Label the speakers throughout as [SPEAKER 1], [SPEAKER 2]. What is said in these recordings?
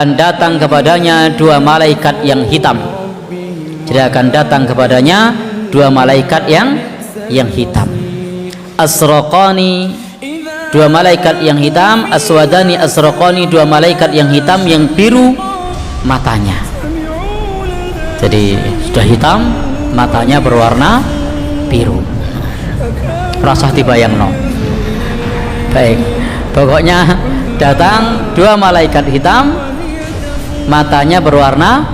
[SPEAKER 1] akan datang kepadanya dua malaikat yang hitam. Jadi akan datang kepadanya dua malaikat yang hitam. Asraqani, dua malaikat yang hitam. Aswadani asraqani, dua malaikat yang hitam yang biru matanya. Jadi sudah hitam, matanya berwarna biru. Rasah dibayangno. Baik, pokoknya datang dua malaikat hitam, matanya berwarna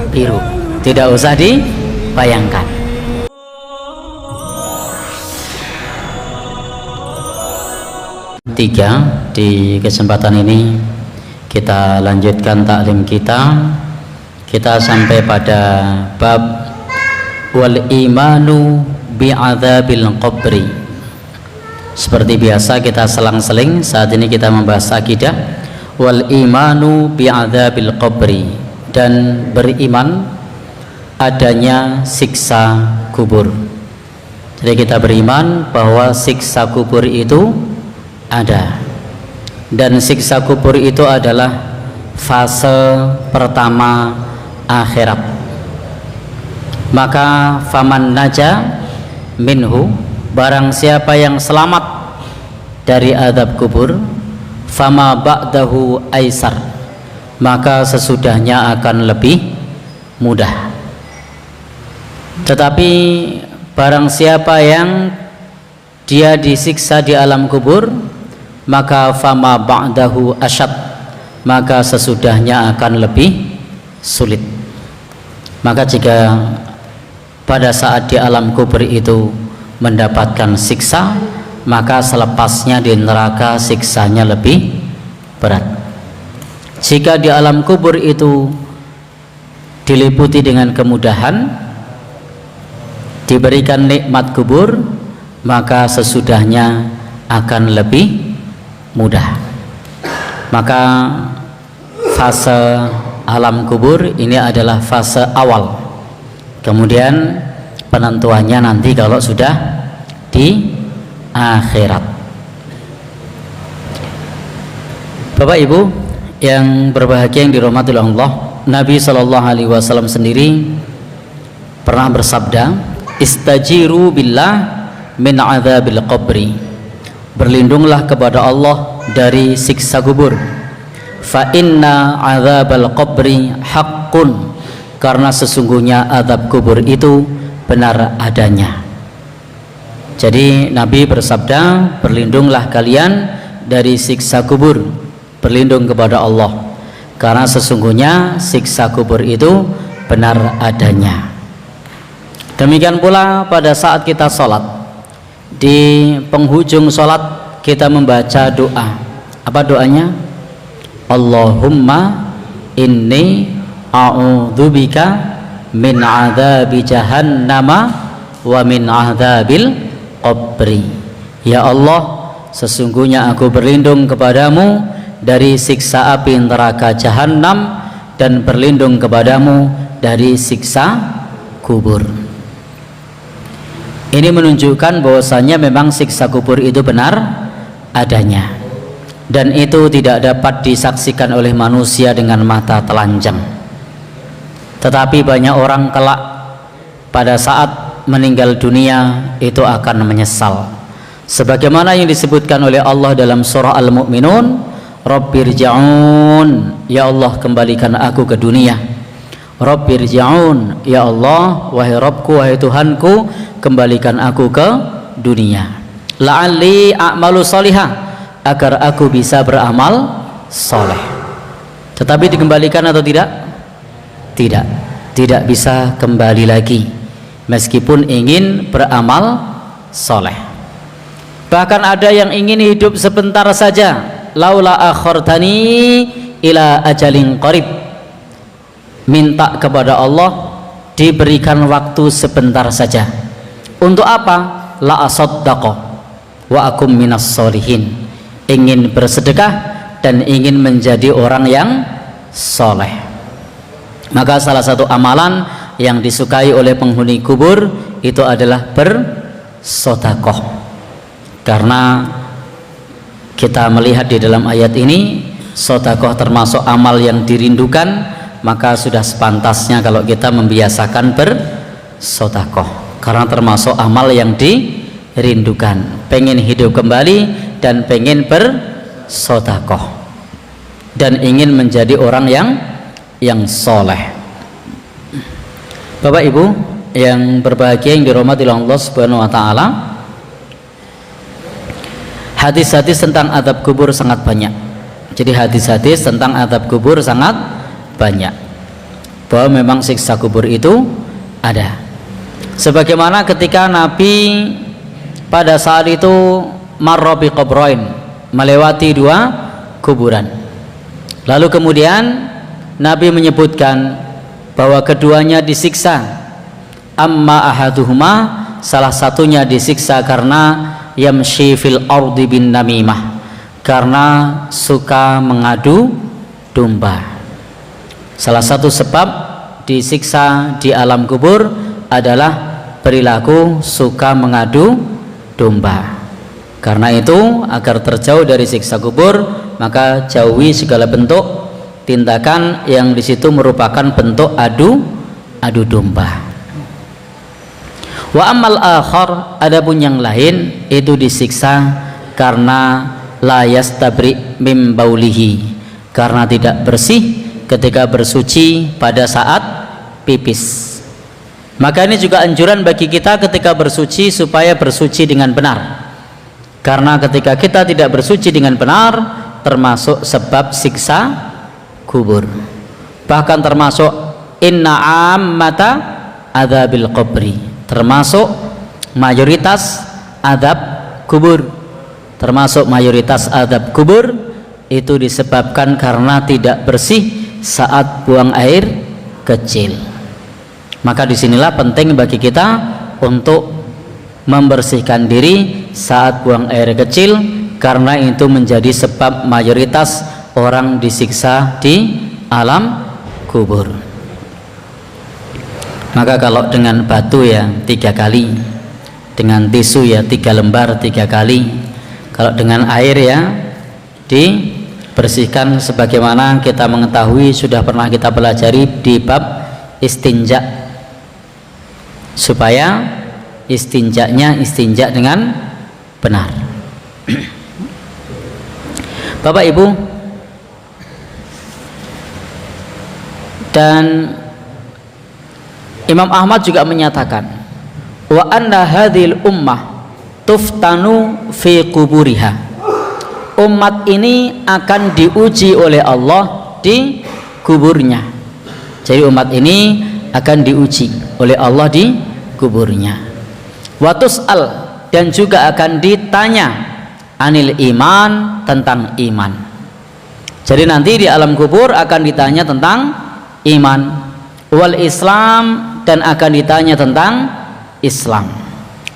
[SPEAKER 1] biru. Tidak usah dibayangkan. Tiga, di kesempatan ini kita lanjutkan taklim kita. Kita sampai pada bab wal imanu bi'adzabil qabri. Seperti biasa kita selang-seling, saat ini kita membahas akidah. Wal imanu bi'adzabil qabri, dan beriman adanya siksa kubur. Jadi kita beriman bahwa siksa kubur itu ada, dan siksa kubur itu adalah fase pertama akhirat. Maka faman naja minhu, barang siapa yang selamat dari azab kubur, fama ba'dahu aisar, maka sesudahnya akan lebih mudah. Tetapi barang siapa yang dia disiksa di alam kubur, maka fama ba'dahu asyad, maka sesudahnya akan lebih sulit. Maka jika pada saat di alam kubur itu mendapatkan siksa, maka selepasnya di neraka siksanya lebih berat. Jika di alam kubur itu diliputi dengan kemudahan, diberikan nikmat kubur, maka sesudahnya akan lebih mudah. Maka fase alam kubur ini adalah fase awal. Kemudian penentuannya nanti kalau sudah di akhirat. Bapak Ibu yang berbahagia yang dirahmati Allah, Nabi SAW sendiri pernah bersabda, istajiru billah min adzabil qabri, berlindunglah kepada Allah dari siksa kubur. Fa inna adzabal qabri haqqun, karena sesungguhnya azab kubur itu benar adanya. Jadi Nabi bersabda, berlindunglah kalian dari siksa kubur, berlindung kepada Allah, karena sesungguhnya siksa kubur itu benar adanya. Demikian pula pada saat kita sholat, di penghujung sholat kita membaca doa. Apa doanya? Allahumma inni a'udzubika min adzabi jahannama wa min adzabil qabri. Ya Allah, sesungguhnya aku berlindung kepadamu dari siksa api neraka jahanam, dan berlindung kepadamu dari siksa kubur. Ini menunjukkan bahwasanya memang siksa kubur itu benar adanya, dan itu tidak dapat disaksikan oleh manusia dengan mata telanjang. Tetapi banyak orang kelak pada saat meninggal dunia itu akan menyesal, sebagaimana yang disebutkan oleh Allah dalam surah Al-Mu'minun, Rabbirji'un, ya Allah kembalikan aku ke dunia. Rabbirji'un, ya Allah, wahai Rabbku, wahai Tuhanku, kembalikan aku ke dunia. La'alli a'malu sholihah, agar aku bisa beramal soleh. Tetapi dikembalikan atau tidak? Tidak, tidak bisa kembali lagi meskipun ingin beramal soleh. Bahkan ada yang ingin hidup sebentar saja, laula akhartani ila ajalin qarib, minta kepada Allah diberikan waktu sebentar saja. Untuk apa? La asaddaqa wa akum minas sholihin, ingin bersedekah dan ingin menjadi orang yang soleh. Maka salah satu amalan yang disukai oleh penghuni kubur itu adalah bersedekah, karena kita melihat di dalam ayat ini Sedekah termasuk amal yang dirindukan, maka sudah sepantasnya kalau kita membiasakan bersedekah, karena termasuk amal yang dirindukan. Pengen hidup kembali dan pengen bersedekah dan ingin menjadi orang yang soleh. Bapak Ibu yang berbahagia yang dirahmati Allah Subhanahu wa taala, hadis-hadis tentang adab kubur sangat banyak. Jadi hadis-hadis tentang adab kubur sangat banyak, bahwa memang siksa kubur itu ada. Sebagaimana ketika Nabi pada saat itu marra bi qabrain, melewati 2 kuburan. Lalu kemudian Nabi menyebutkan bahwa keduanya disiksa. Amma ahaduhuma, salah satunya disiksa karena yamshi fil ardi bin namimah, karena suka mengadu domba. Salah satu sebab disiksa di alam kubur adalah perilaku suka mengadu domba. Karena itu, agar terjauh dari siksa kubur, maka jauhi segala bentuk tindakan yang di situ merupakan bentuk adu domba. Wa amal akhar, adapun yang lain itu disiksa karena la yastabri mim baulihi, karena tidak bersih ketika bersuci pada saat pipis. Maka ini juga anjuran bagi kita ketika bersuci supaya bersuci dengan benar, karena ketika kita tidak bersuci dengan benar termasuk sebab siksa kubur, bahkan termasuk inna ammata adzabil qabri, termasuk mayoritas adab kubur. Termasuk mayoritas adab kubur itu disebabkan karena tidak bersih saat buang air kecil. Maka disinilah penting bagi kita untuk membersihkan diri saat buang air kecil, karena itu menjadi sebab mayoritas orang disiksa di alam kubur. Maka kalau dengan batu ya 3 kali, dengan tisu ya 3 lembar 3 kali, kalau dengan air ya dibersihkan sebagaimana kita mengetahui sudah pernah kita pelajari di bab istinja, supaya istinjaknya istinja dengan benar. Bapak Ibu, dan Imam Ahmad juga menyatakan wa anna hadhil ummah tuftanu fi kuburiha, umat ini akan diuji oleh Allah di kuburnya. Jadi umat ini akan diuji oleh Allah di kuburnya. Wa tus'al, dan juga akan ditanya anil iman, tentang iman. Jadi nanti di alam kubur akan ditanya tentang iman, wal Islam, dan akan ditanya tentang Islam,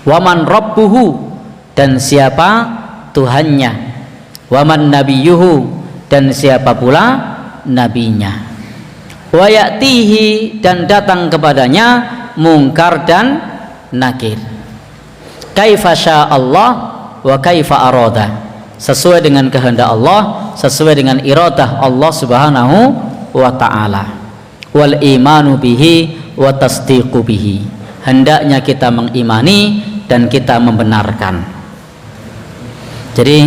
[SPEAKER 1] waman rabbuhu, dan siapa Tuhannya, waman nabiyuhu, dan siapa pula nabinya, wa ya'tihi, dan datang kepadanya mungkar dan nakir, kaifa Allah wa kaifa arada, sesuai dengan kehendak Allah, sesuai dengan iradah Allah Subhanahu wa ta'ala. Wal imanu bihi wa tasdiqu bihi, hendaknya kita mengimani dan kita membenarkan. Jadi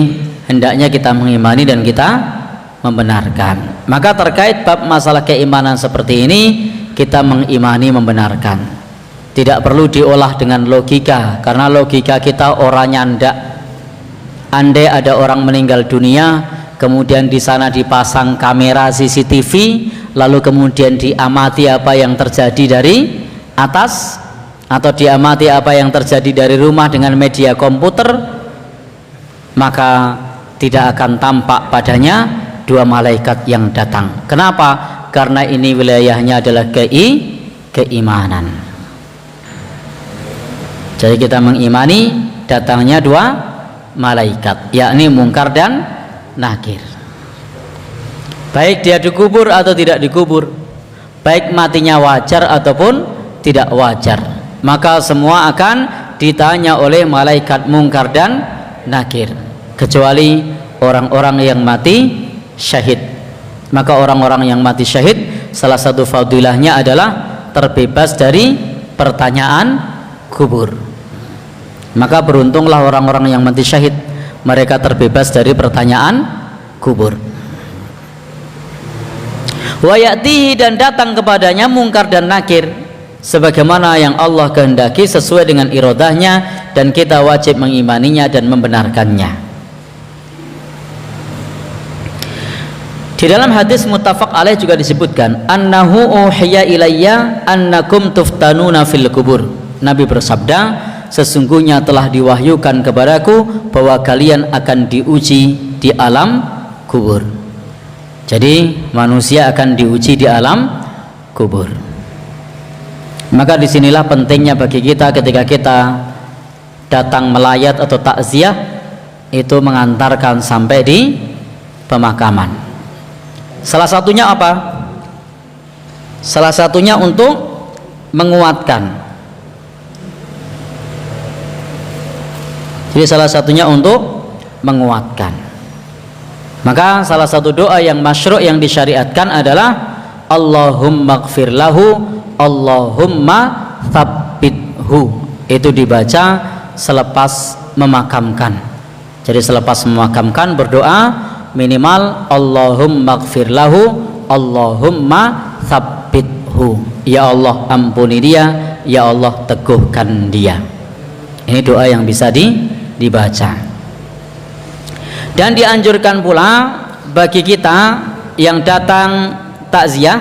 [SPEAKER 1] hendaknya kita mengimani dan kita membenarkan. Maka terkait bab masalah keimanan seperti ini, kita mengimani, membenarkan, tidak perlu diolah dengan logika, karena logika kita orangnya ndak. Andai ada orang meninggal dunia, kemudian di sana dipasang kamera CCTV, lalu kemudian diamati apa yang terjadi dari atas, atau diamati apa yang terjadi dari rumah dengan media komputer, maka tidak akan tampak padanya 2 malaikat yang datang. Kenapa? Karena ini wilayahnya adalah keimanan. Jadi kita mengimani datangnya 2 malaikat, yakni mungkar dan nakir. Baik dia dikubur atau tidak dikubur, baik matinya wajar ataupun tidak wajar, maka semua akan ditanya oleh malaikat mungkar dan nakir, kecuali orang-orang yang mati syahid. Maka orang-orang yang mati syahid salah satu fadilahnya adalah terbebas dari pertanyaan kubur. Maka beruntunglah orang-orang yang mati syahid, mereka terbebas dari pertanyaan kubur. Wa ya'tihi, dan datang kepadanya mungkar dan nakir sebagaimana yang Allah kehendaki sesuai dengan iradahnya, dan kita wajib mengimaninya dan membenarkannya. Di dalam hadis muttafaq alaih juga disebutkan, annahu uhiya ilayya annakum tuftanuna fil kubur. Nabi bersabda, sesungguhnya telah diwahyukan kepadaku bahwa kalian akan diuji di alam kubur. Jadi manusia akan diuji di alam kubur. Maka disinilah pentingnya bagi kita ketika kita datang melayat atau takziah, itu mengantarkan sampai di pemakaman. Salah satunya apa? Salah satunya untuk menguatkan. Jadi salah satunya untuk menguatkan. Maka salah satu doa yang masyru' yang disyariatkan adalah Allahumma gfir lahu, Allahumma thabbithu. Itu dibaca selepas memakamkan. Jadi selepas memakamkan berdoa minimal Allahumma gfir lahu, Allahumma thabbithu. Ya Allah ampuni dia, ya Allah teguhkan dia. Ini doa yang bisa dibaca. Dan dianjurkan pula bagi kita yang datang takziah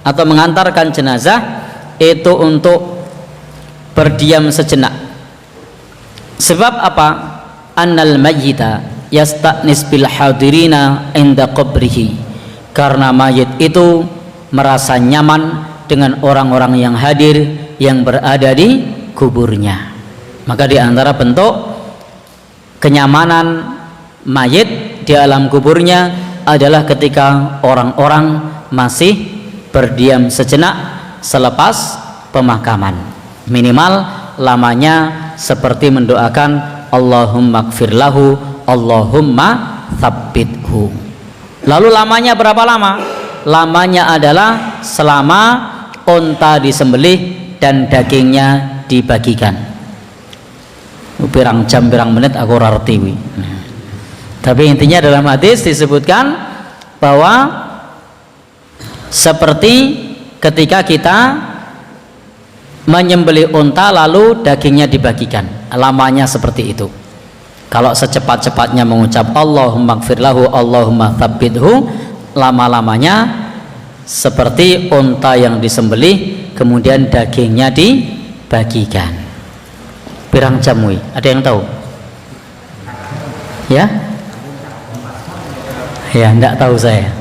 [SPEAKER 1] atau mengantarkan jenazah itu untuk berdiam sejenak. Sebab apa? Annal mayyita yasta'nis bil hadirina inda qabrihi, karena mayit itu merasa nyaman dengan orang-orang yang hadir yang berada di kuburnya. Maka di antara bentuk kenyamanan mayit di alam kuburnya adalah ketika orang-orang masih berdiam sejenak selepas pemakaman, minimal lamanya seperti mendoakan Allahumma gfir lahu, Allahumma thabbithu. Lalu lamanya berapa lama? Lamanya adalah selama unta disembelih dan dagingnya dibagikan. Pirang jam pirang menit aku ora ngerti. Tapi intinya dalam hadis disebutkan bahwa seperti ketika kita menyembelih unta lalu dagingnya dibagikan, lamanya seperti itu. Kalau secepat-cepatnya mengucap Allahumma gfir lahu, Allahumma thabbithu, lama-lamanya seperti unta yang disembelih kemudian dagingnya dibagikan. Pirang jam wi? Ada yang tahu? Ya? Ya, enggak tahu saya.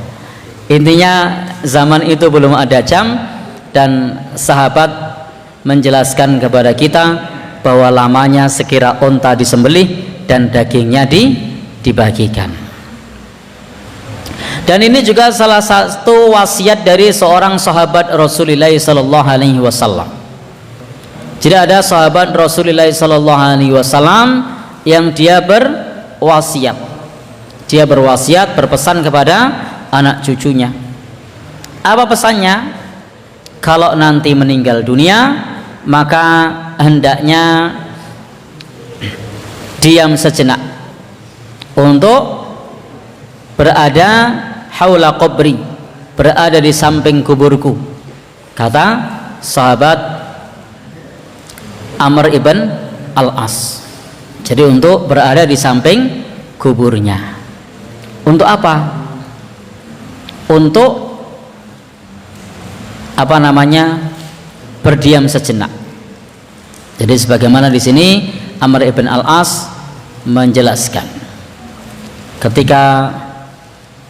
[SPEAKER 1] Intinya zaman itu belum ada jam, dan sahabat menjelaskan kepada kita bahwa lamanya sekira unta disembelih dan dagingnya dibagikan. Dan ini juga salah satu wasiat dari seorang sahabat Rasulullah sallallahu alaihi wasallam. Jadi ada sahabat Rasulullah sallallahu alaihi wasallam yang dia berwasiat. Dia berwasiat, berpesan kepada anak cucunya. Apa pesannya? Kalau nanti meninggal dunia, maka hendaknya diam sejenak untuk berada haula qabri, berada di samping kuburku, kata sahabat Amr ibn Al-As. Jadi untuk berada di samping kuburnya. Untuk apa? Untuk apa namanya? Berdiam sejenak. Jadi sebagaimana di sini Amr ibn Al-As menjelaskan, ketika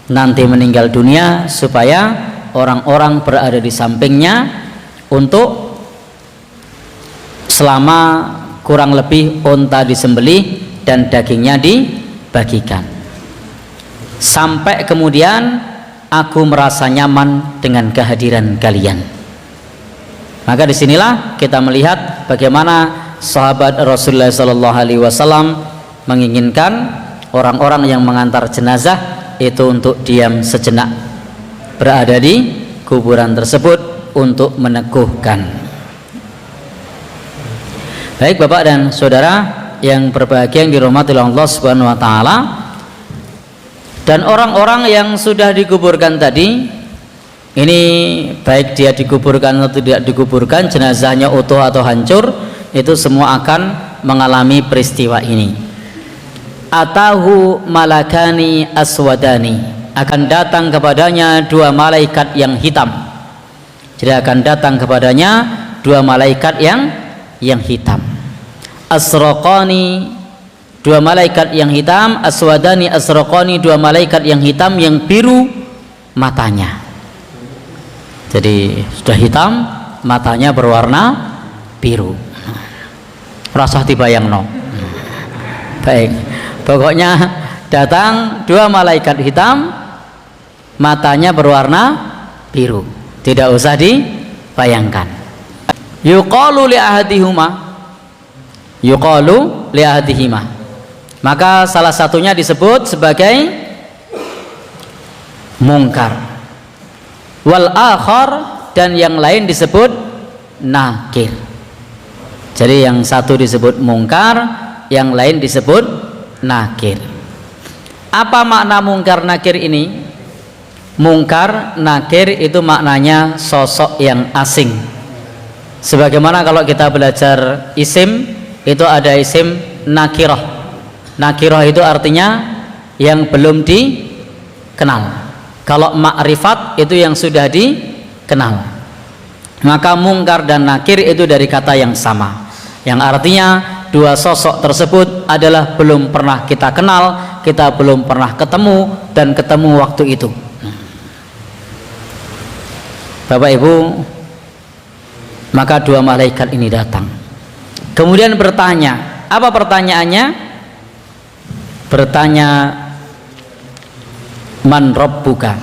[SPEAKER 1] nanti meninggal dunia supaya orang-orang berada di sampingnya untuk selama kurang lebih unta disembelih dan dagingnya dibagikan, sampai kemudian aku merasa nyaman dengan kehadiran kalian. Maka disinilah kita melihat bagaimana sahabat Rasulullah sallallahu alaihi wasallam menginginkan orang-orang yang mengantar jenazah itu untuk diam sejenak berada di kuburan tersebut untuk meneguhkan. Baik Bapak dan Saudara yang berbahagia, yang dirahmati oleh Allah Subhanahu wa taala, dan orang-orang yang sudah dikuburkan tadi, ini baik dia dikuburkan atau tidak dikuburkan, jenazahnya utuh atau hancur, itu semua akan mengalami peristiwa ini. Atahu malakani aswadani, akan datang kepadanya dua malaikat yang hitam. Jadi akan datang kepadanya dua malaikat yang hitam. Asraqani, dua malaikat yang hitam. Aswadani asraqani, dua malaikat yang hitam yang biru matanya. Jadi sudah hitam, matanya berwarna biru. Rasa dibayangno. Baik, pokoknya datang dua malaikat hitam, matanya berwarna biru. Tidak usah dibayangkan. Yuqalu li ahadihuma, yuqalu li ahadihima. Maka salah satunya disebut sebagai mungkar. Wal akhar, dan yang lain disebut nakir. Jadi yang satu disebut mungkar, yang lain disebut nakir. Apa makna mungkar nakir ini? Mungkar nakir itu maknanya sosok yang asing. Sebagaimana kalau kita belajar isim, itu ada isim nakirah. Nakirah itu artinya yang belum dikenal. Kalau ma'rifat itu yang sudah dikenal. Maka mungkar dan nakir itu dari kata yang sama, yang artinya dua sosok tersebut adalah belum pernah kita kenal, kita belum pernah ketemu, dan ketemu waktu itu. Bapak Ibu, maka dua malaikat ini datang, kemudian bertanya. Apa pertanyaannya? Bertanya, man rabbuka,